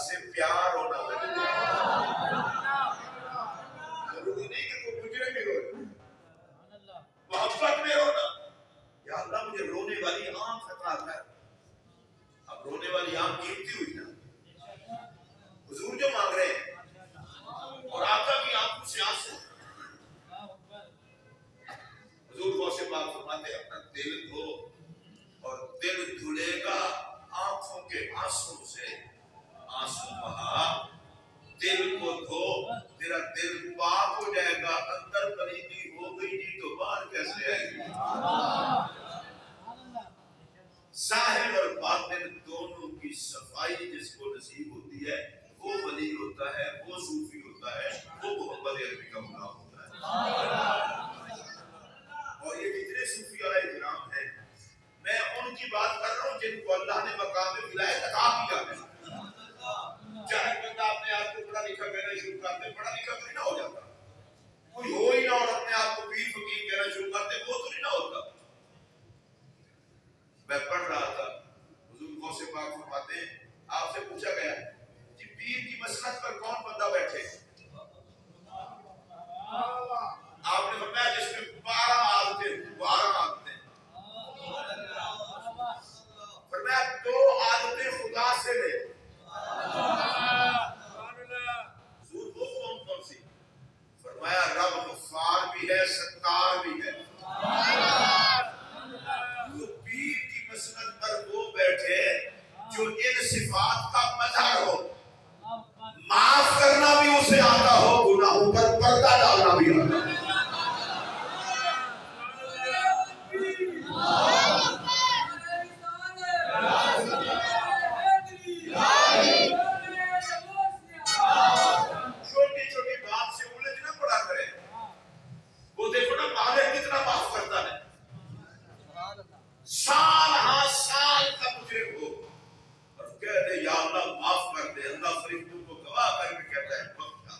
سے پیار ہونا ضروری نہیں کہ کوئی مجرم بھی ہو، محبت میں ہونا. یا اللہ مجھے رونے والی آنکھ عطا کر. اب رونے والی آنکھ قیمتی ہوئی نا، حضور جو مانگ رہے ہیں، اور آقا کی آنکھوں سے آنسو. حضور غوث پاک فرماتے ہیں اپنا دل دھو، اور دل دھلے گا آنکھوں کے آنسو سے. آنسو بہا، دل کو دھو، تیرا دل پاک ہو جائے گا. اندر پلیدی ہو گئی جی تو باہر کیسے آئے گی؟ ظاہر اور باطن دونوں کی صفائی جس کو نصیب ہوتی ہے وہ ولی ہوتا ہے، وہ صوفی ہوتا ہے، وہ محمد عربی کا غلام ہوتا ہے. اور یہ جتنے صوفی علیہ کرام ہیں، میں ان کی بات کر رہا ہوں جن کو اللہ نے مقام ولایت عطا کیا ہے. چاہے بندہ اپنے آپ کو پڑھا لکھا کہنا شروع کرتے، پڑھا لکھا تو نہیں نہ ہو جاتا. کوئی ہو ہی نہ اور اپنے آپ کو پیر فقیر کہنا شروع کرتے، وہ تو نہیں نہ ہوتا. میں پڑھ رہا تھا، حضور غوث پاک فرماتے ہیں آپ سے پوچھا گیا کہ پیر کی مسند پر کون بندہ بیٹھے؟ آپ نے فرمایا جس میں 12 عادتیں. فرمایا 2 عادتیں خدا سے لے. حضور وہ کون سی؟ فرمایا رب غفار بھی ہے، ستار بھی ہے. مسند پر وہ بیٹھے جو ان صفات کا مظہر ہو. معاف کرنا بھی اسے آتا ہو، گناہوں پر پردہ ڈالنا بھی آتا ہو. چھوٹی چھوٹی بات سے الجھ نہ پڑا کرے. وہ دیکھو نا مالک کتنا معاف کرتا ہے. سال ہاں سال کا مجرم ہو اور کہہ دے یا اللہ معاف کر دے، اللہ فرشتوں کو گواہ کر کے کہتا ہے بخشا.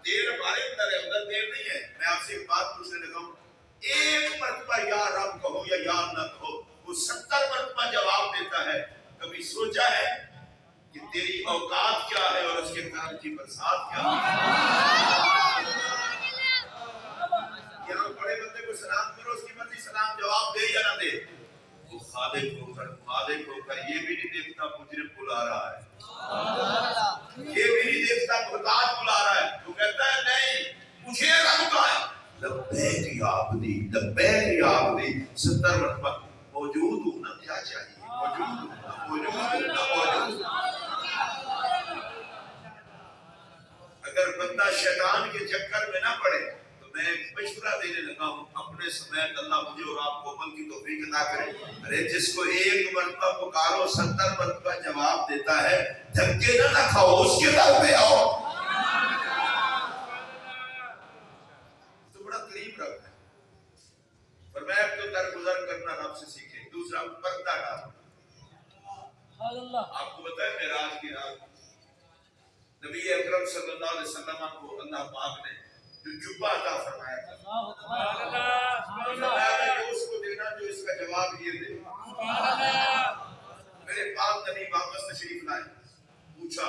دیر ہمارے اندر ہے، ادھر دیر نہیں ہے. میں آپ سے ایک بات پوچھنے لگا ہوں، ایک مرتبہ یا رب کہو یا اللہ کہو، وہ 70 مرتبہ جواب دیتا ہے. کبھی سوچا ہے کہ تیری اوقات کیا ہے اور اس کے کرم کی برسات کیا ہے؟ یہاں بڑے بندے کو سلام کرو، اس کی مرضی سلام جواب دے یا نہ دے. وہ خالق ہو کر یہ بھی نہیں دیکھتا مجرم بلا رہا ہے، یہ بھی نہیں دیکھتا محتاج بلا رہا ہے. وہ کہتا ہے نہیں مجھے رب کا ہے. لبیک یا عبدی، لبیک یا عبدی. 70 مرتبہ موجود ہوں نا، کیا چاہیے؟ موجود ہوں نا، موجود ہوں نا، موجود. اگر بندہ شیطان کے چکر میں نہ پڑے تو میں ایک مشورہ دینے لگا ہوں اپنے سمیت اللہ مجھے اور آپ کو عمل کی توفیق عطا کرے. ارے جس کو ایک مرتبہ پکارو 70 مرتبہ جواب دیتا ہے، دھکے نہ کھاؤ، اس کے در پہ آؤ. تو بڑا قریب رکھ ہے. فرمایا تو درگزر کرنا رب سے سیکھے. دوسرا پردہ ڈالنا. آپ کو بتائیں معراج کی رات نبی اکرم صلی اللہ علیہ وسلم کو اللہ پاک نے جو جبہ عطا فرمایا تھا، فرمایا تھا کہ اس کو دینا جو اس کا جواب یہ دے. میرے پاک نبی واپس تشریف لائے. پوچھا،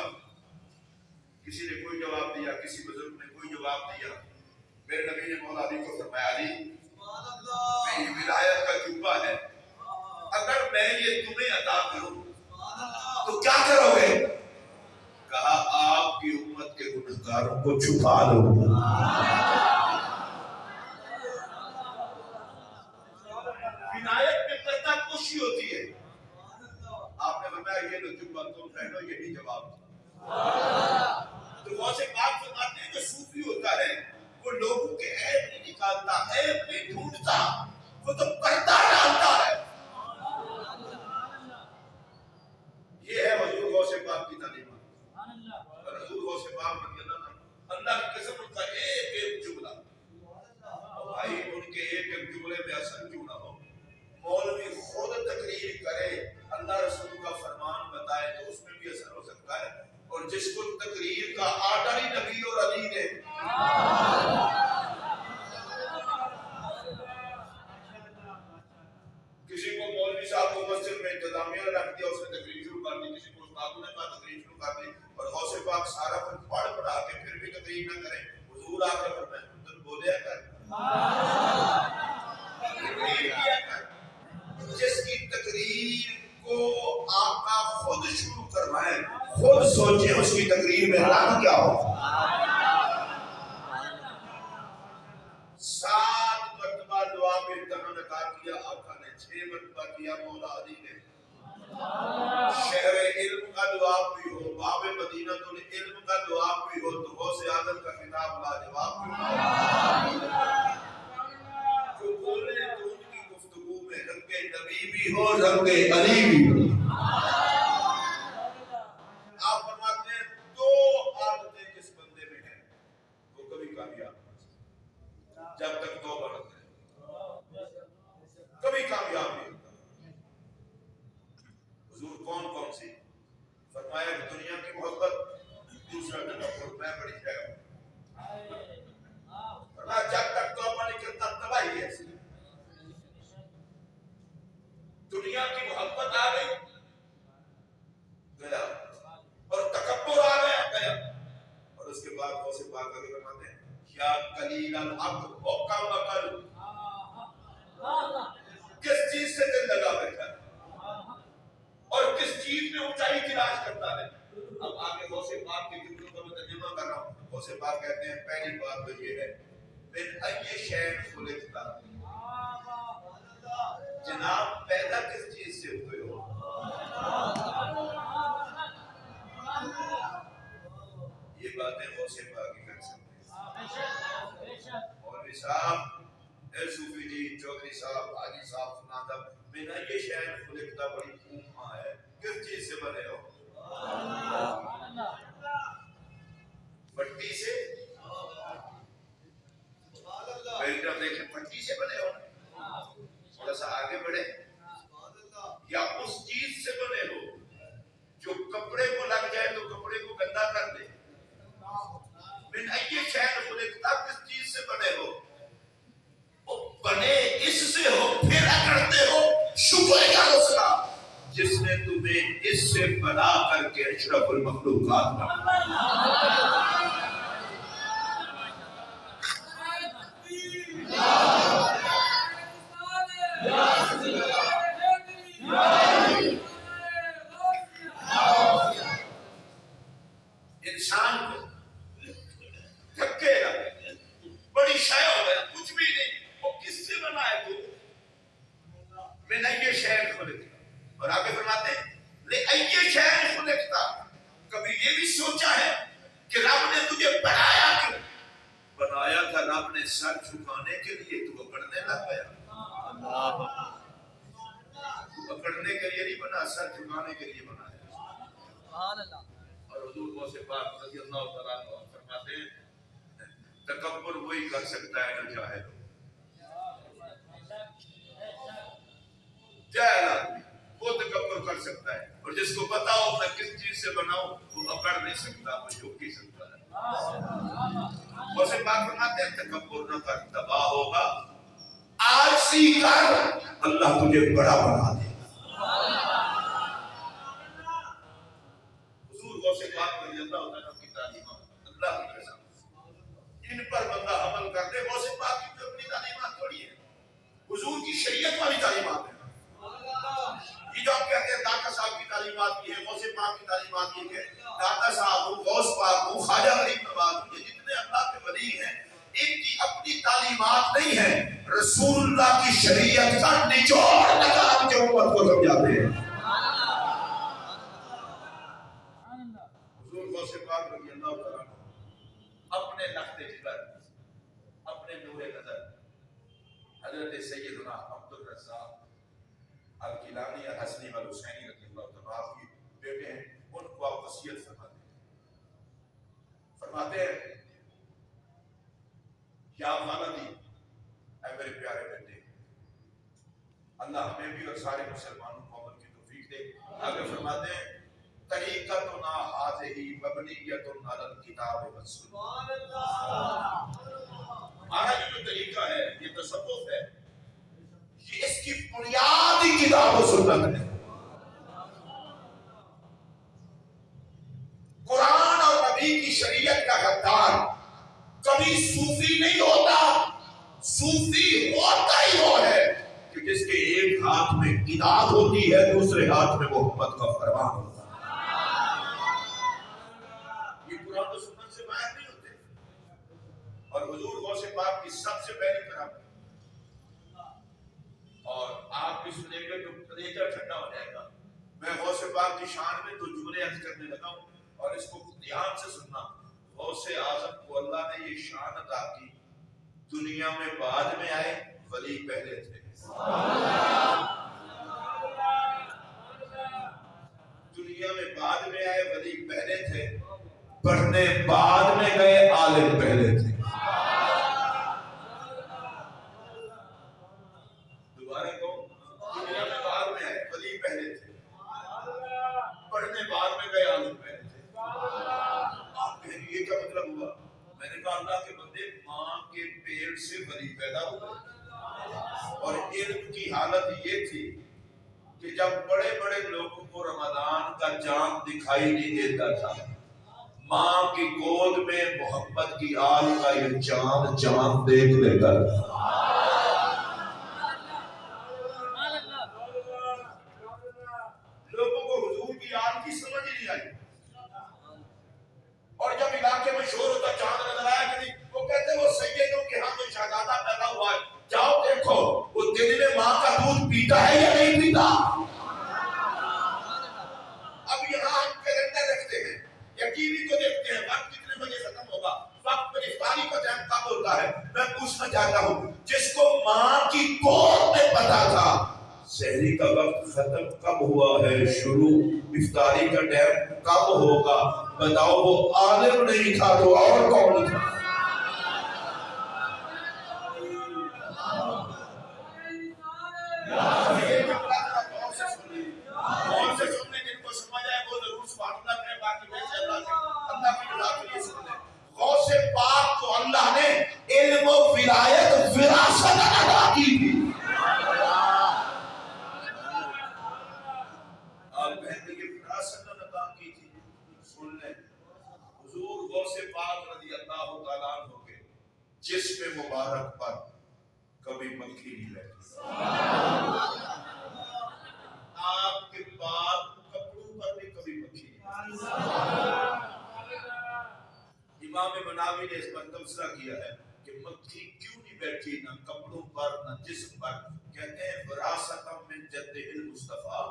کسی نے کوئی جواب دیا، کسی بزرگ نے کوئی جواب دیا. میرے نبی نے مولا علی کو فرمایا علی میری ولایت کا جبہ ہے، اگر میں یہ تمہیں عطا کروں تو کیا کرو گے؟ کہا آپ کی امت کے گنہگاروں کو چھپا دو. عنایت میں پردہ پوشی ہوتی ہے. آپ نے فرمایا یہ لو جبہ تم پہنو، یہی جواب. تو غوث پاک فرماتے ہیں جو صوفی ہوتا ہے وہ لوگوں کے عیب نہیں نکالتا، عیب نہیں ڈھونڈتا، وہ تو پردہ ڈالتا ہے. یہ ہے حضور غوث پاک کی تعلیم. اور حضور غوث پاک رضی اللہ کی قسم ان کا ایک ایک جملہ، بھائی ان کے ایک ایک جملے میں اثر کیوں نہ ہو. مولوی خود تقریر کرے، اللہ رسول کا فرمان بتائے تو اس میں بھی اثر ہو سکتا ہے. اور جس کو تقریر کا آرڈر ہی نبی اور علی نے، مسجد میں انتظامیہ نے رکھ دیا, اس نے تقریر شروع کر دی, کسی کو استادوں نے کہا تقریر شروع کر دی, اور غوث پاک سارا کچھ پڑھ پڑھا کے پھر بھی تقریر نہ کریں. حضور آ کر فرمایا تم بولیا کر, تقریر کیا کر. جس کی تقریر کو آقا خود شروع کروائیں, خود سوچیں اس کی تقریر میں رنگ کیا ہو. 7 مرتبہ دعا میں امتحان عطا کیا آقا نے, 6 مرتبہ کیا مولا علی نے. شہر علم کا دعا بھی ہو, باب مدینہ العلم کا دعا بھی ہو, تو غوث اعظم کا خطاب لاجواب بھی ہو. جو بولے تو ان کی گفتگو میں رنگ نبی بھی ہو, رنگ علی بھی ہو. آپ فرماتے ہیں 2 عادتیں جس بندے میں ہیں وہ کبھی کامیاب جب تک توبہ نہ کرے کبھی کامیاب نہیں ہوتا. حضور کون کون سی فرمایا کہ دنیا کی محبت, دوسرا تکبر, میں بڑی شے ہوں. فرمایا جب تک توبہ نہیں کرتا تباہی ہے. دنیا کی محبت آ گئی گیا, اور تکبر آ گیا گیا. اور اس کے بعد غوث پاک آگے فرماتے ہیں کیا قلیل الحق و کم عقل, کس چیز سے دل لگا بیٹھا ہے اور کس چیز میں اونچائی تلاش کرتا ہے. اب آگے غوث پاک کی جملوں کا میں ترجمہ کر رہا ہوں. غوث پاک کہتے ہیں پہلی بات تو یہ ہے من ای شیء خلقت, جناب پیدا کس چیز سے ہوئے ہو. یہ باتیں غوث پاک ہی کر سکتے ہیں. مولوی صاحب, صوفی جی, چودھری صاحب, حاجی صاحب سناتا من ای شیء خلقت بڑی خوب ہاں ہے, کس چیز سے بنے ہو. مٹی سے, بیلٹر دیکھیں مٹی سے بنے ہو, تھوڑا سا آگے بڑھے, یا اس چیز سے بنے ہو جو کپڑے کو لگ جائے تو کپڑے کو گندا کر دے. من ای شیء خلقت, کس چیز سے بنے ہو. بنے اس سے ہو, پھر اکڑتے ہو شکر کا حوصلہ جس نے تمہیں اس سے بنا کر کے اشرف المخلوقات بنا. انسان کو تھکے گا, بڑی شے ہو گیا, کچھ بھی نہیں, وہ کس سے بنا ہے تو میں نہیں یہ شہر خلقتا. اور آگے فرماتے ہیں لے ای شہر خلقتا, کبھی یہ بھی سوچا ہے کہ رب نے تجھے بنایا کیوں. بنایا تھا رب نے سر جھکانے کے لیے, تو اکڑنے لگ گیا. اکڑنے کے لیے نہیں بنا, سر جھکانے کے لیے بنایا. اور حضور غوث پاک رضی اللہ تعالیٰ عنہ فرماتے ہیں تکبر وہی کر سکتا ہے جو جاہل ہو. جاہل آدمی وہ تکبر کر سکتا ہے, اور جس کو پتا ہو میں کس چیز سے بناؤں وہ اکڑ نہیں سکتا, وہ جھک ہی سکتا ہے. غوث پاک فرماتے ہیں تکبر نہ کر, تباہ ہوگا. عاجزی کر, اللہ تجھے بڑا بنا دے. حضور غوث پاک رضی اللہ عنہ کی تعلیمات اللہ کی قسم ان پر بندہ عمل کر دے. غوث پاک کی اپنی تعلیمات تھوڑی ہے, حضور کی شریعت والی تعلیمات ہے. یہ جو آپ کہتے ہیں داتا صاحب کی تعلیمات کی ہے, غوث پاک کی تعلیمات کی ہے, داتا صاحب ہوں, غوث پاک ہوں, خواجہ غریب نواز ہوں, یہ جتنے اللہ کے ولی ہیں ان کی اپنی تعلیمات نہیں ہیں, رسول اللہ کی شریعت کا نچوڑ نکال کے امت کو سمجھاتے ہیں. حضور غوث پاک رضی اللہ تعالیٰ عنہ اپنے لخت جگر, اپنے نور نظر حضرت سیدنا عبد الرزاق الکیلانی الحسنی والحسینی رضی اللہ تعالیٰ کی بیٹے ہیں, ان کو آپ وصیت فرماتے ہیں یا والدی, اے میرے پیارے بیٹے, اللہ ہمیں بھی اور سارے مسلمانوں کو عمل کی توفیق دے. آگے فرماتے ہیں طریقتنا ہذہ مبنیۃ علی الکتاب والسنہ. ہمارا جو طریقہ ہے, یہ تصوف ہے, یہ اس کی بنیاد ہی کتاب و سنت ہے. کبھی صوفی نہیں ہوتا. صوفی ہوتا ہی وہ ہے کہ جس کے ایک ہاتھ میں کتاب ہوتی ہے, دوسرے ہاتھ میں محبت کا فرمان ہوتا ہے. یہ قرآن و سنت سے باہر نہیں ہوتے. اور حضور غوث پاک کی سب سے پہلی طرف, اور آپ بھی سنیں گے تو کلیجہ ٹھنڈا ہو جائے گا. میں غوث پاک کی شان میں تو جملے عرض کرنے لگا ہوں, اور اس کو دھیان سے سننا. غوث اعظم کو اللہ نے یہ شان عطا کی, دنیا میں بعد میں آئے, ولی پہلے تھے. دنیا میں بعد میں آئے, ولی پہلے تھے. پڑھنے بعد میں گئے, عالم پہلے تھے. دوبارہ کہو, دنیا میں بعد میں آئے, ولی پہلے تھے. پڑھنے بعد میں گئے, عالم پہلے تھے. آپ کہیں یہ کیا مطلب ہوا؟ میں نے کہا اللہ کے بندے, ماں کے پیٹ سے ولی پیدا ہوا, اور علم کی حالت یہ تھی کہ جب بڑے بڑے لوگوں کو رمضان کا چاند دکھائی نہیں دیتا تھا, ماں کی گود میں محبت کی آل کا یہ چاند دیکھ لیتا تھا. لوگوں کو حضور کی آل کی سمجھ نہیں آئی, اور جب علاقے میں شور ہوتا, چاند نظر آیا کہ نہیں, وہ کہتے وہ سیدوں کے ہاں میں شہزادہ پیدا ہوا ہے, جاؤ دیکھو وہ دن میں ماں کا دودھ پیتا ہے یا نہیں پیتا. اب یہاں ہم کیلنڈر رکھتے ہیں یا ٹی وی کو دیکھتے ہیں, وقت کتنے بجے ختم ہوگا, وقت پر افطاری کا ٹائم کب ہوتا ہے. میں پوچھنا چاہتا ہوں, جس کو ماں کی گود میں پتا تھا سحری کا وقت ختم کب ہوا ہے, شروع افطاری کا ٹائم کب ہوگا, بتاؤ وہ عالم نہیں تھا تو اور کون تھا؟ غوث پاک کو اللہ نے علم و ولایت وراثت عطا کی تھی. آپ کہتے ہیں کہ وراثت عطا کی تھی. سن لیں, حضور غوث پاک رضی اللہ تعالیٰ عنہ کے جسم مبارک پر کبھی مکھی نہیں بیٹھی. آپ کے بعد کپڑوں پر بھی کبھی مکھی نہیں. امام مناوی نے اس پر تبصرہ کیا ہے کہ مکھی کیوں نہیں بیٹھی, نہ کپڑوں پر نہ جسم پر. کہتے ہیں وراثت من جد المصطفیٰ,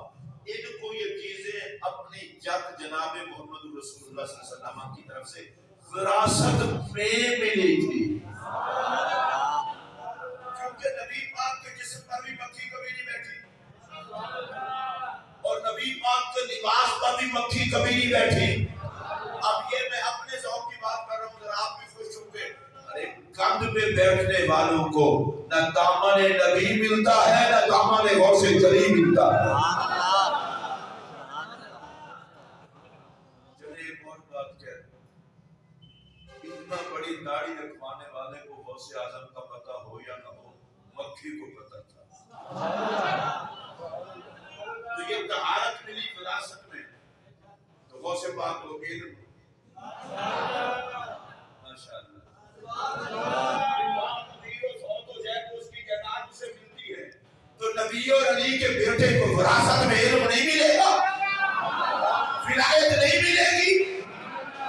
ان کو یہ چیزیں اپنی جد جناب محمد رسول اللہ صلی اللہ علیہ وسلم کی طرف سے وراثت میں ملی تھی. کیونکہ نبی پاک کے جسم پر بھی مکھی کبھی نہیں بیٹھی, اور نبی پاک کے لباس پر بھی مکھی کبھی نہیں بیٹھی. اب یہ میں اپنے ذوق کی بات کر رہا ہوں, ذرا آپ بھی خوش ہوں گے. ارے کندھ پہ بیٹھنے والوں کو نہ دامن نبی ملتا ہے, نہ دامن غوث جلی ملتا ہے. چلے ایک اور بات کہہ, اتنا بڑی داڑھی رکھوانے والے کو غوث اعظم کا پتہ ہو یا نہ ہو, مکھی کو پتہ تھا. تو یہ طہارت ملی وراثت میں, تو غوث پاک کو علم. ماشاءاللہ, تو نبی اور علی کے بیٹے کو وراثت میں علم نہیں ملے گا, ولایت نہیں ملے گی.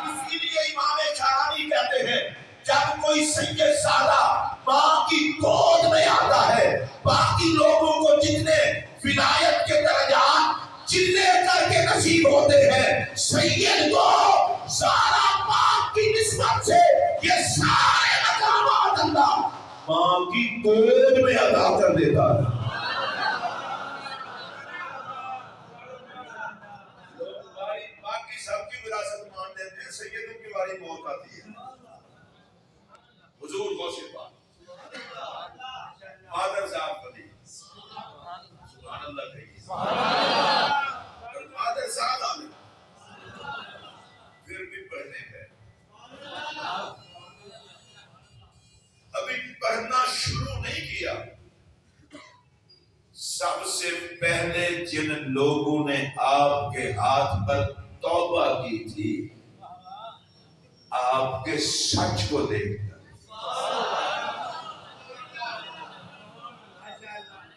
اسی لیے امام شاہانی کہتے ہیں جب کوئی سید سادہ ماں کی گود میں آتا ہے, باقی لوگوں کو جتنے ولایت کے درجات چلے کر کے نصیب ہوتے ہیں, سید کو سارا پاک کی نسبت سے یہ سارے مقامات اللہ ماں کی گود میں ادا کر دیتا ہے. باقی سب کی وراثت مان لیتے ہیں, سیدوں کی باری موت آتی ہے. حضور غوث پاک مادر صاحب بنی, سبحان اللہ کہیے, مادر صاحب آنے پھر بھی پڑھنے گئے. ابھی پڑھنا شروع نہیں کیا, سب سے پہلے جن لوگوں نے آپ کے ہاتھ پر توبہ کی تھی, آپ کے سچ کو دیکھ کر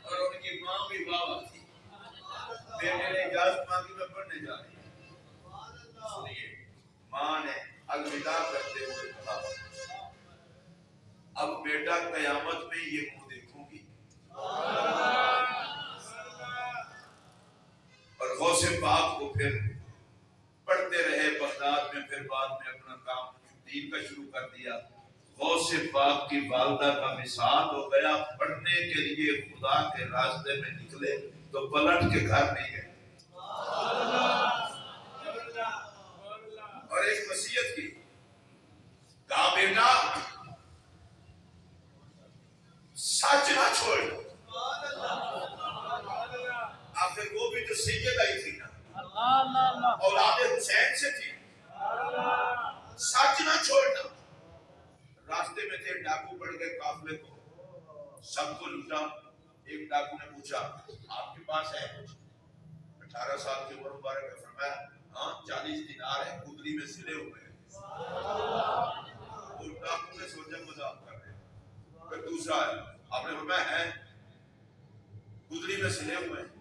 اور ان کی ماں بھی بابا تھی. بیٹے نے اجازت مانگی میں پڑھنے جا رہی ہوں. سنیے ماں نے الوداع کرتے ہوئے کہا اب بیٹا قیامت میں یہ منہ دیکھوں گی. اور غوث پاک کو پھر پڑھتے رہے بغداد میں. پھر بعد میں اپنا کام دین کا شروع کر دیا. غوث پاک کی والدہ کا مثال ہو گیا. پڑھنے کے لیے خدا کے راستے میں نکلے تو پلٹ کے گھر نہیں گئے. اور ایک وصیت کی کہا بیٹا سچ نہ چھوڑ. آخر وہ بھی تو سیدہ ہی تھی نا, اولاد حسین سے تھی. سچ نہ چھوڑنا. راستے میں تھے, ڈاکو پڑ گئے قافلے کو, سب کو لوٹا. ایک ڈاکو نے پوچھا آپ کے پاس ہے کچھ؟ 18 سال کی عمر مبارک نے فرمایا ہاں 40 دینار ہے, کدری میں سلے ہوئے ہیں. وہ ڈاکو نے سوچا مذاق کر رہے ہیں. پھر دوسرا ہے, آپ نے فرمایا ہے کدری میں سلے ہوئے ہیں.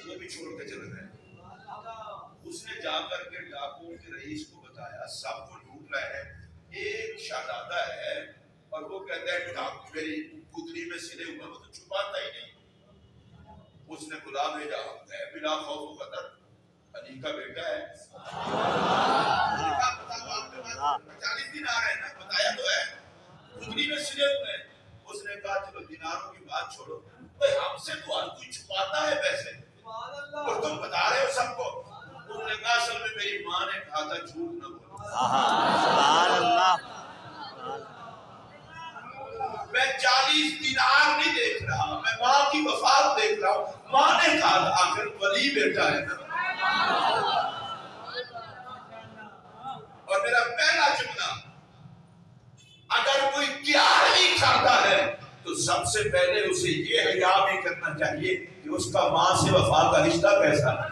وہ بھی چھوڑ کے چلے گئے. اس نے جا کر کے ڈاکو کے رئیس کو بتایا سب کو لوٹ رہے ہیں, ایک شہزادہ ہے اور وہ کہتا ہے ڈاکو میری کدری میں سلے ہوئے, وہ تو چھپاتا ہی نہیں. اس نے بلا بھیجا ہے بلا خوف و خطر علی کا بیٹا ہے. 40 دن آ رہے ہیں نا, بتایا تو ہے کدری میں سلے ہوئے ہیں. اس نے کہا چلو دیناروں کی بات چھوڑو, ہم سے تو ہر کوئی چھپاتا ہے پیسے اور تم بتا رہے ہو سب کو. انہوں نے کہا اصل میں میری ماں نے کہا تھا جھوٹ نہ بولو. سبحان اللہ. میں 40 دینار نہیں دیکھ رہا, میں ماں کی وفات دیکھ رہا ہوں. ماں نے کہا تھا آخر ولی بیٹا ہے نا. اور میرا پہلا جملہ اگر کوئی 11ویں کھاتا ہے تو سب سے پہلے اسے یہ حیا بھی کرنا چاہیے کہ اس کا ماں سے وفا کا رشتہ کیسا ہے.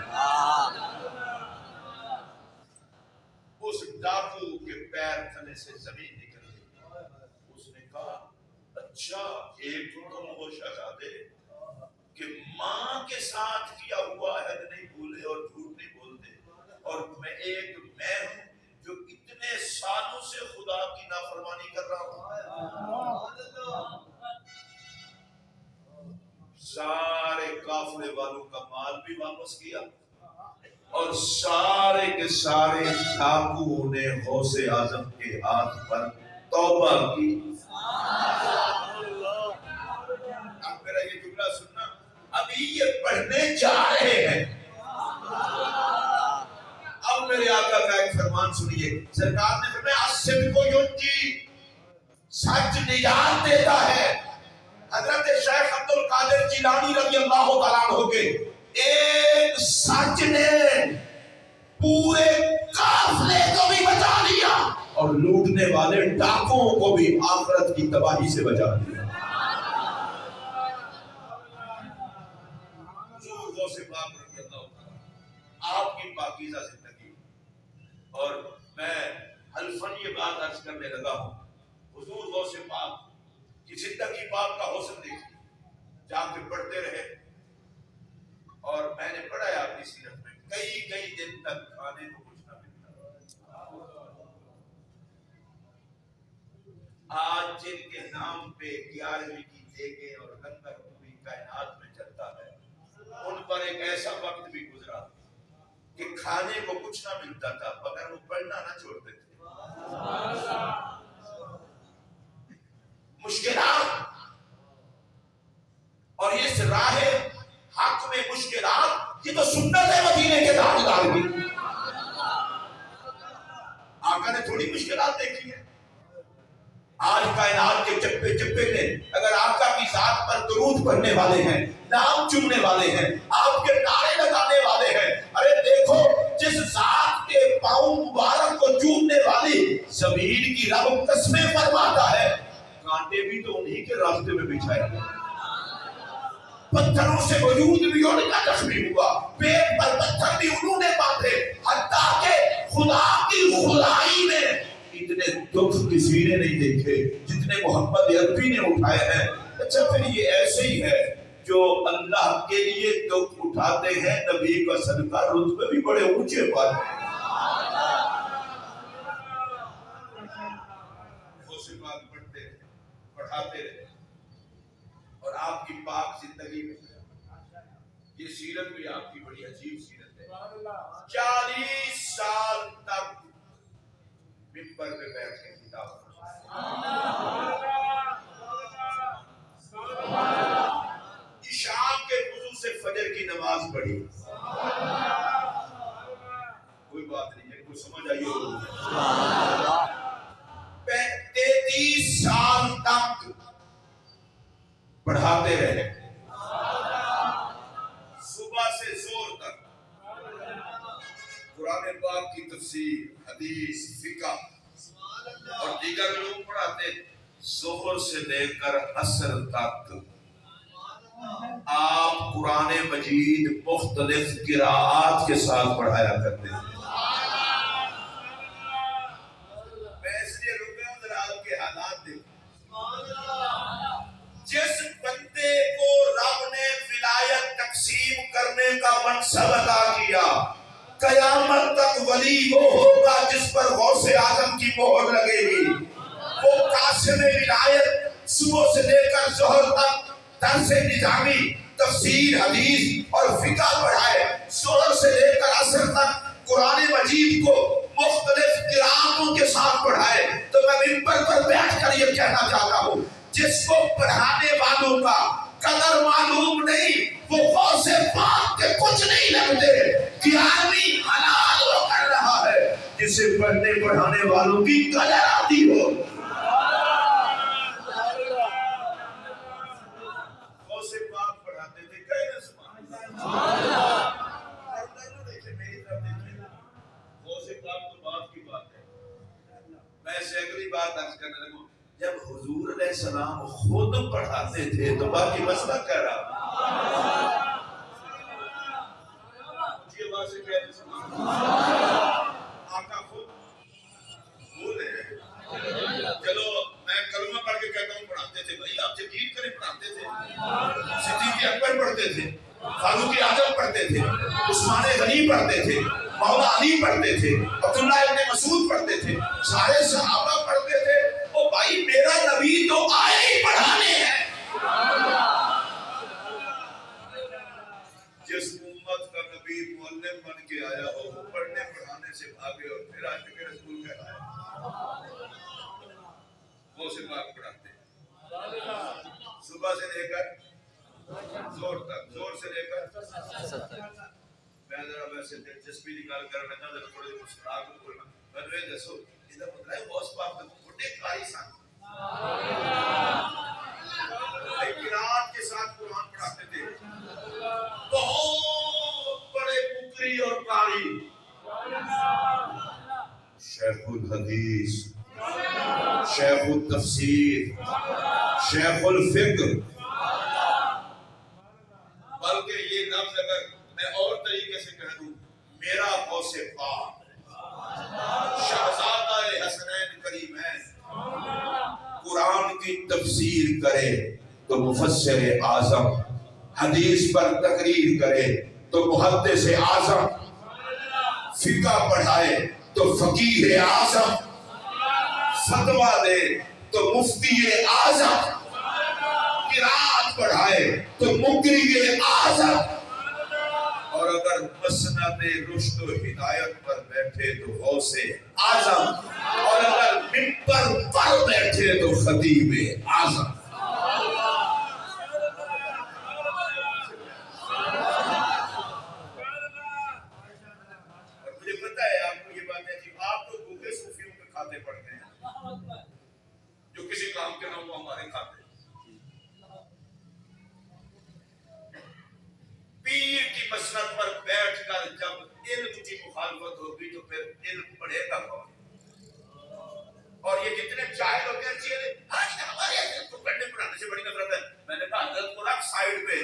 اس ڈاکو کے پیر تلے سے زمین نکل گئی. اس نے کہا اچھا ایک تم ہو شہزادے کہ ماں کے ساتھ کیا ہوا عہد نہیں بھولے اور جھوٹ نہیں بولتے, اور میں ہوں جو اتنے سالوں سے خدا کی نافرمانی کر رہا ہوں. سارے قافلے والوں کا مال بھی واپس کیا اور سارے کے سارے ڈاکوؤں نے غوث اعظم کے ہاتھ پر توبہ کی. اب میرا یہ جملہ سننا, ابھی یہ پڑھنے جا رہے ہیں. اب میرے آقا کا ایک فرمان سنیے. سرکار نے فرمایا الصدق ینجی, سچ نجات دیتا ہے. حضرت شیخ عبد القادر جیلانی رضی اللہ تعالیٰ عنہ کے ایک سچ نے پورے قافلے کو بھی بچا لیا اور لوٹنے والے ڈاکوؤں کو بھی آخرت کی تباہی سے بچا لیا. غوث پاک رضی اللہ تعالیٰ آپ کی پاکیزہ زندگی. اور میں حلفاً یہ بات عرض کرنے لگا ہوں, حضور غوث پاک کی زندگی پاک کا حسن دیکھیے. جا کے پڑھتے رہے اور میں نے پڑھا ہے آپ کی سیرت میں کئی دن تک کھانے کو کچھ نہ ملتا. آج جن کے نام پہ 11ویں کی دیگیں اور لنگر پوری کائنات میں چلتا ہے, ان پر ایک ایسا وقت بھی گزرا کہ کھانے کو کچھ نہ ملتا تھا مگر وہ پڑھنا نہ چھوڑتے تھے. مشکلات اور اس راہ حق میں مشکلات, یہ تو سنت ہے مدینے کے تاجدار کی. آقا نے تھوڑی مشکلات دیکھی ہے. آج کائنات کے چپے چپے میں اگر آقا کی ذات پر درود پڑھنے والے ہیں, نام چومنے والے ہیں, آپ کے نعرے لگانے والے ہیں, ارے دیکھو جس ذات کے پاؤں مبارک کو چومنے والی زمین کی رب قسمیں فرماتا ہے, کانٹے بھی تو انہی کے راستے میں بچھائے گئے. پتھروں سے وجود بھی ان کا زخمی ہوا, پیٹ پر پتھر بھی انہوں نے باندھے, حتیٰ کہ خدا کی خدائی میں اتنے اتنے دکھ کسی نے نہیں دیکھے جتنے محمد عربی نے اٹھائے ہیں. اچھا پھر یہ ایسے ہی ہے جو اللہ کے لیے دکھ اٹھاتے ہیں نبی کا صدقہ رتبے بھی بڑے اونچے پاتے ہیں. پڑھتے رہے پڑھاتے رہے اور آپ کی پاک زندگی میں یہ سیرت بھی آپ کی بڑی عجیب سیرت ہے. 40 سال تک ممبر پہ بیٹھ کے کتاب عشاء کے وضو سے فجر کی نماز پڑھی. کوئی بات نہیں ہے, کوئی سمجھ آئی ہو. 33 سال تک پڑھاتے رہے, صبح سے زور تک قرآن پاک کی تفسیر, حدیث, فقہ اور دیگر علوم پڑھاتے. ظہر سے لے کر عصر تک آپ قرآن مجید مختلف قراءات کے ساتھ پڑھایا کرتے ہیں. میں اس لیے رکا ہوں ذرا آپ کے حالات دیکھیں. جس بندے کو رب نے ولایت تقسیم کرنے کا منصب عطا کیا, قیامت تک ولی وہ ہوگا جس پر غوث اعظم کی مہر لگے گی. وہ قاسم ولایت صبح سے لے کر ظہر تک درس نظامی, تفسیر, حدیث اور فقہ پڑھائے. ظہر سے لے کر عصر تک قرآن مجید کو مختلف قراءتوں کے ساتھ پڑھائے. تو میں ممبر پر بیٹھ کر یہ کہنا چاہتا ہوں, جس کو پڑھانے والوں کا قدر معلوم نہیں وہ غوث پاک کے کچھ نہیں لگتے. قیامی حلال وہ کر رہا ہے جسے پڑھنے پڑھانے والوں کی قدر آتی ہو. غوث پاک پڑھاتے تھے, کہہ رہے سبحان اللہ. دیکھیں میری طرف دیکھیں, غوث پاک تو بات کی بات ہے. میں سے اگلی بات عرض کرنے لگوں, جب حضور علیہ السلام خود پڑھاتے تھے تو باقی مسئلہ کہہ رہا. مجھے بات سے کہہ رہے سبحان آقا خود بولے. چلو میں کلمہ پڑھ کے کہتا ہوں پڑھاتے تھے. بھائی آپ یقین کریں پڑھاتے تھے. صدیق اکبر پڑھتے تھے, فاروق اعظم پڑھتے تھے, عثمان غنی پڑھتے تھے, مولا علی پڑھتے تھے, عبداللہ ابن مسعود پڑھتے تھے, سارے صحابہ پڑھتے تھے. او بھائی میرا نبی تو آئے ہی پڑھانے ہیں. جس امت کا نبی معلم بن کے آیا ہو وہ پڑھنے پڑھانے سے بھاگے اور پھر آج کے رسول کہلائے. وہ سے پاک پڑھاتے صبح سے لے کر زور تک, زور سے لے کر میں ذرا ویسے دلچسپی نکال کر میں ذرا تھوڑے مسکرا کر بولنا. میں نے دسو ادھر مطلب ہے غوث پاک کو بڑے قاری سن, قرآن کے ساتھ قرآن پڑھاتے تھے. بہت بڑے مقری اور قاری, شیخ الحدیث, شیخ التفسیر, شیخ الفقہ. بلکہ یہ لفظ اگر میں اور طریقے سے کہہ دوں, میرا غوث پاک شہزادہ حسنین کریمین قرآن کی تفسیر کرے تو مفسر اعظم, حدیث پر تقریر کرے تو محدث اعظم, فقہ پڑھائے تو فقیہ اعظم, فتویٰ دے تو مفتی اعظم, قرآن پڑھائے تو مقری اعظم, اور اگر مسند رشد و ہدایت پر بیٹھے تو غوث اعظم, اور اگر ممبر پر بیٹھے تو خطیب اعظم. اور مجھے پتا ہے آپ کو یہ بات ہے کہ آپ تو بھوکے صوفیوں کے کھاتے پڑھتے ہیں جو کسی کام کے نہ وہ ہمارے کھاتے. پیر کی مسند پر بیٹھ کر جب علم کی مخالفت ہوگی تو پھر علم پڑھے گا کون؟ اور یہ جتنے جاہل ہوتے ہیں چیزیں ہمارے علم کو پڑھنے پڑھانے سے بڑی نفرت ہے. میں نے کہا حضرت کو رکھ سائیڈ پہ,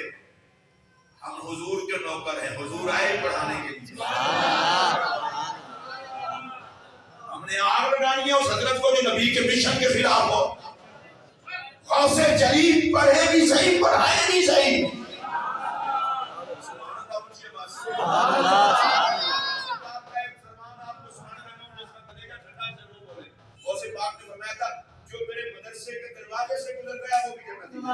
ہم حضور کے نوکر ہیں, حضور آئے پڑھانے کے لیے. ہم نے آگ لگانی مانیے اس حضرت کو جو نبی کے مشن کے خلاف ہو. غوث جلیل پڑھے بھی صحیح, پڑھائے بھی صحیح. جو میرے مدرسے کے دروازے سے گزر گیا وہ بھی جنتی ہے.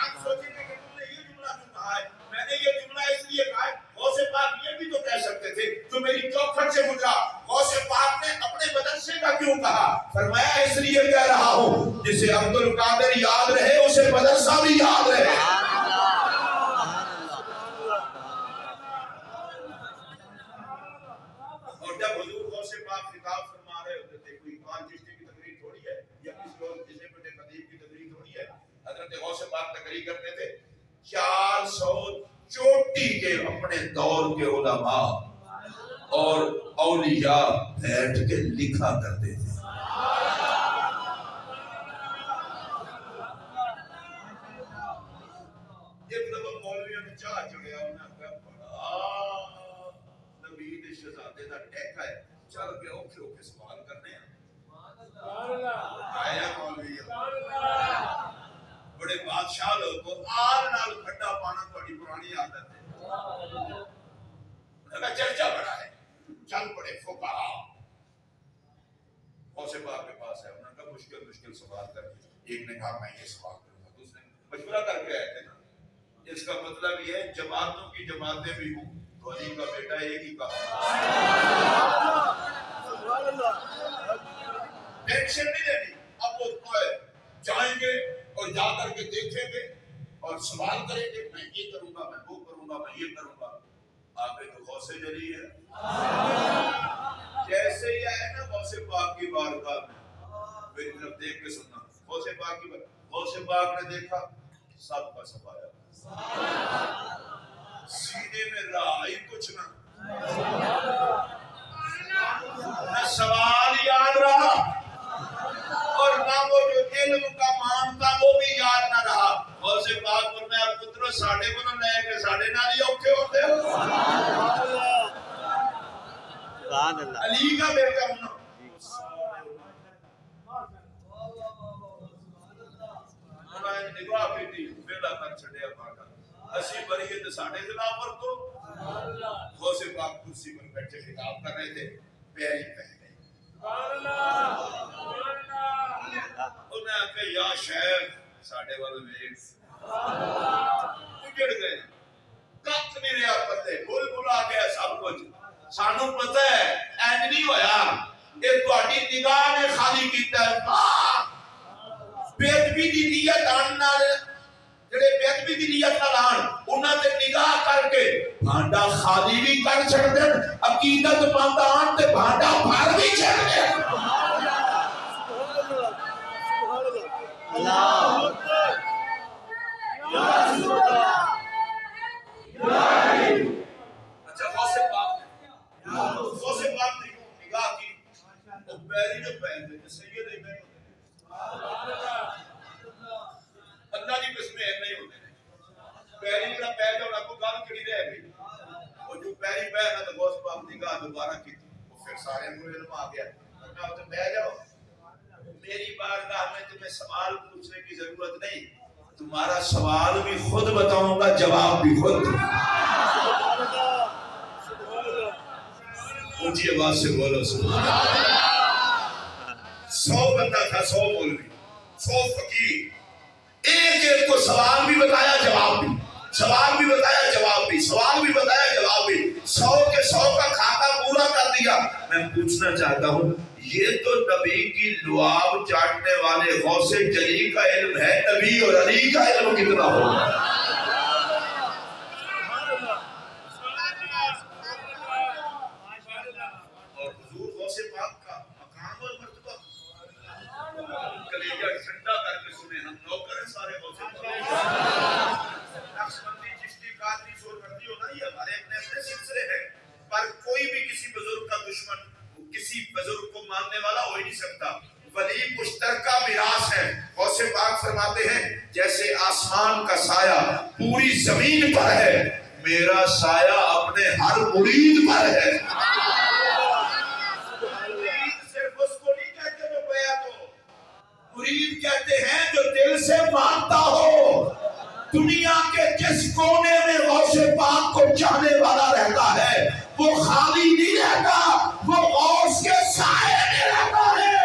آپ سوچیں گے کہ تم نے یہ جملہ کیوں کہا ہے؟ میں نے یہ جملہ اس لیے کہا ہے, غوث پاک یہ بھی تو کہہ سکتے تھے جو میری چوکھٹ سے گزرا. غوث پاک نے اپنے مدرسے کا کیوں کہا؟ فرمایا اس لیے کہہ رہا ہوں جسے عبد القادر یاد رہے اسے مدرسہ بھی یاد رہے. اور جب حضور غوث پاک خطاب فرما رہے ہوتے تھے, کوئی اقبال چشتی کی تقریر تھوڑی ہے یا کسی اور جسے بڑے خطیب کی تقریر تھوڑی ہے. حضرت غوث پاک تقریر کرتے تھے, 400 چوٹی کے اپنے دور کے علماء اور اولیاء بیٹھ کے لکھا کرتے تھے. ایک دفعہ مولویوں نے چاہ چڑھیا, انہوں نے کہا بڑا نبی دے شہزادے دا ٹیکا ہے, چل کے اوکھے اوکھے سوال کرنے ہیں. آیا مولوی بڑے بادشاہ لوگ کو آل نال کھڈا پانا تھوڑی پرانی عادت ہے. لگا چرچا بڑا ہے, چل پڑے فقہا غوث پاک کے پاس ہے. انہوں نے کہا مشکل سوال کر. ایک نے کہا میں یہ سوال کروں گا, دوسرے نے مشورہ کر کے آئے تھے نا. اس کا مطلب یہ ہے جماعتوں کی جماعتیں بھی ہوں تو علی کا بیٹا ایک ہی کہا. ٹینشن نہیں لینی. اب وہ جائیں گے اور جا کر کے دیکھیں گے اور سوال کریں گے, میں یہ کروں گا, میں وہ کروں گا, میں یہ کروں گا. آپ تو غوث جلی ہے. جیسے ہی آئے نا غوث پاک کی بارگاہ میں, میری طرف دیکھ کے سننا, غوث پاک کی بارگاہ, غوث پاک نے دیکھا سب کا سب آیا, سینے میں رہا ہی کچھ نہ سوال یاد رہا اور نہ وہ جو علم کا مان تھا وہ بھی یاد نہ رہا. غوث پاک فرمایا پترو ساڈے کو نہ لے کے ساڈے نال ہی اوکھے ہوتے ہو. علی کا بیٹا ہونا. انہوں نے نگاہ کی تھی بیڑا کر چھڑیا پاکا, اسی بریے تے ساڈے خلاف ورتو. غوث پاک کرسی پر بیٹھے خطاب کر رہے تھے, پیری پہ گئے. انہوں نے کہا یا شیخ ساڈے وال ویکھ, اجڑ گئے, کچھ نہیں رہا پتے, بھول بھلا گیا سب کچھ. سانو پتہ ہے اینج نہیں ہویا, یہ تہاڈی نگاہ نے خالی کیتا ہے. بےدبی دی نیت نال جڑے بےدبی دی نیت نال آن انہاں تے نگاہ کر کے بھانڈا خالی بھی کر چھڑ دین, عقیدت مند آن تے بھانڈا بھر بھی چھڑ دین. اللہ اچھا غوث پاک نے نگاہ کی تو پیری جو پہن دے سید ایک نہیں اللہ کی قسمیں نہیں ہوتے. پیری جڑا پیر جاؤ کو گل کڑی رہ گئی, وہ جو پیری پہ نہ تو غوث پاک نگاہ دوبارہ کی, وہ پھر سارے کو علم آ گیا. کہا تو بیٹھ جاؤ, میری بارگاہ میں تمہیں سوال پوچھنے کی ضرورت نہیں, تمہارا سوال بھی خود بتاؤں گا, جواب بھی خود. اونچی آواز سے بولو سبحان اللہ. 100 بندہ تھا, 100 مولوی, 100 فقیر, ایک ایک کو سوال بھی بتایا جواب بھی, سوال بھی بتایا جواب بھی, سوال بھی بتایا جواب بھی, 100 کے 100 کا کھاتا پورا کر دیا. میں پوچھنا چاہتا ہوں, یہ تو نبی کی لعاب چاٹنے والے غوث جلی کا علم ہے, نبی اور علی کا علم کتنا ہوگا؟ اور حضور غوث پاک کا مقام اور مرتبہ کلیجہ ٹھنڈا کر کے سنے, ہم نوکر ہیں سارے غوث پاک. نقشبندی چشتی قادری سورمردی ہونا یہ ہمارے اپنے سلسلے ہیں, پر کوئی بھی کسی بزرگ کا دشمن کسی بزرگ کو ماننے والا ہو ہی نہیں سکتا. ولی مشترکہ میراث ہے. غوث پاک فرماتے ہیں جیسے آسمان کا سایہ پوری زمین پر ہے, میرا سایہ اپنے ہر مرید پر ہے. کہتے ہیں جو دل سے مانتا ہو، دنیا کے جس کونے میں غوث پاک کو چاہنے والا رہتا ہے وہ خالی نہیں رہتا، وہ غوث کے سائے میں رہتا ہے۔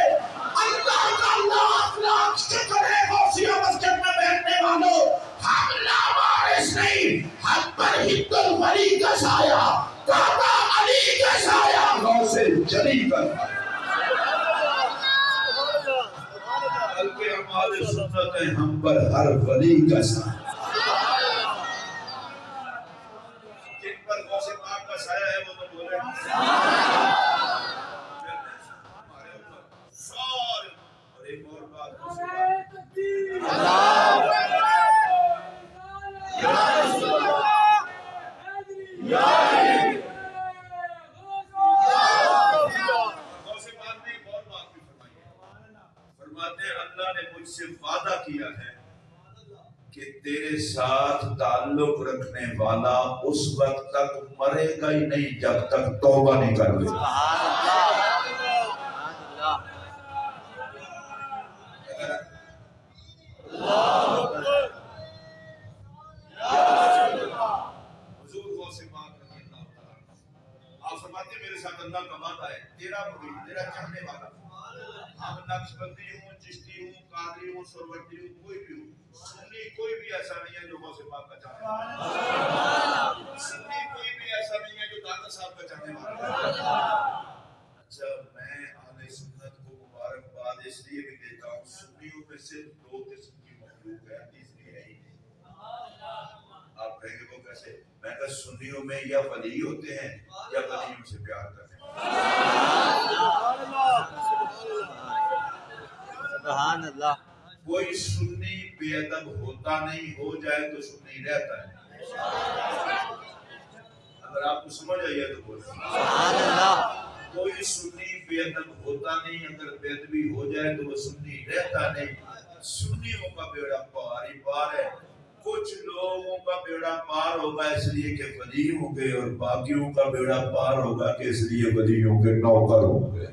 اللہ کا لاکھ لاکھ شکر ہے غوثیہ مسجد میں بیٹھنے والوں، ہم لاوارث نہیں، ہم پر ہند الولی کا سایہ، کعبہ علی کا سایہ، غوث جلی کا سایہ، بلکہ ہمارے سنت ہے ہم پر ہر ولی کا سایہ۔ جن پر غوث پاک کا سایہ ہے وہ تو بولے ہمارے اوپر سارے۔ اور ایک اور بات غوث پاک نے ایک اور بات بھی فرمائی ہے، فرماتے ہیں اللہ نے مجھ سے وعدہ کیا ہے کہ تیرے ساتھ تعلق رکھنے والا اس وقت تک مرے گا ہی نہیں جب تک توبہ نہیں کر لے۔ حضور غوث پاک رضی اللہ تعالیٰ آپ فرماتے ہیں میرے ساتھ اللہ کا وعدہ ہے، تیرا مرید، تیرا چاہنے والا، ہم نقشبندی ہوں، چشتی ہوں، قادری ہوں، سروردی ہوں، کوئی بھی ہوں، سنی کوئی بھی ایسا نہیں ہے جو غوث پاک کا چاہنے والا ہے، سنی کوئی بھی ایسا نہیں ہے جو داتا صاحب کا چاہنے والا ہے۔ اچھا میں اہل سنت کو مبارکباد اس لیے بھی دیتا ہوں، سنیوں میں صرف دو قسم کی مخلوق ہے، تیسری ہے ہی نہیں۔ آپ کہیں گے وہ کیسے؟ میں کہا سنیوں میں یا ولی ہوتے ہیں یا ولیوں سے پیار کرتے ہیں۔ سبحان اللہ۔ کوئی سنی بے ادب ہوتا نہیں، ہو جائے تو سنی رہتا ہے۔ اگر آپ کو سمجھ آئیے تو بولیں سبحان اللہ۔ کوئی سنی بے ادب ہوتا نہیں، اگر بے ادبی ہو جائے تو وہ سنی رہتا نہیں۔ سنیوں کا بیڑا پار ہی پار ہے۔ کچھ لوگوں کا بیڑا پار ہوگا اس لیے کہ ولی ہوں گے، اور باقیوں کا بیڑا پار ہوگا کہ اس لیے ولیوں کے نوکر ہوں گے۔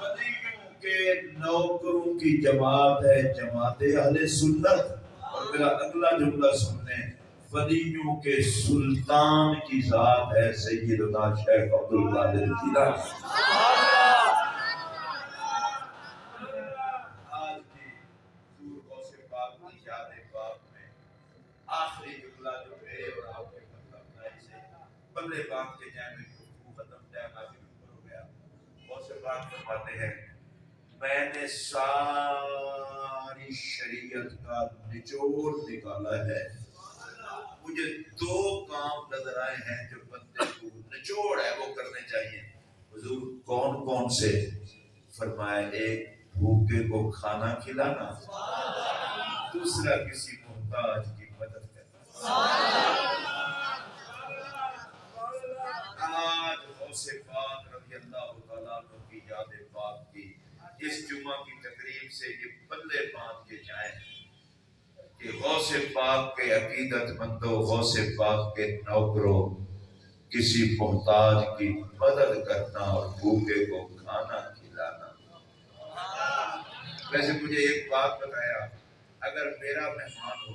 ولیوں کے نوکروں کی جماعت ہے جماعت اہل سنت۔ اور میرا اگلا جملہ سن لیں، ولیوں کے سلطان کی ذات ہے سیدنا شیخ عبدالقادر جیلانی۔ آج کی حضور غوث پاک کی یاد پاک میں آخری جملہ جو میرے اور آپ کے مطلب ہے اسے پلے باندھ کے جائیں، میں گفتگو ختم ٹائم آگے اوپر ہو گیا۔ غوث پاک فرماتے ہیں میں نے ساری شریعت کا نچوڑ نکالا ہے، مجھے دو کام نظر آئے ہیں جو بندے کو نچوڑ ہے وہ کرنے چاہیے۔ حضور کون کون سے؟ فرمایا ایک بھوکے کو کھانا کھلانا، دوسرا کسی محتاج کی مدد کرنا۔ آج غوث پاک رضی اللہ تعالیٰ عنہ کی یاد پاک کی اس جمعہ کی تقریب سے یہ پلے باندھ کے جائیں کہ غوث پاک کے عقیدت مندوں، غوث پاک کے نوکروں، کسی محتاج کی مدد کرنا اور بھوکے کو کھانا کھلانا۔ ویسے مجھے ایک بات بتایا، اگر میرا مہمان ہو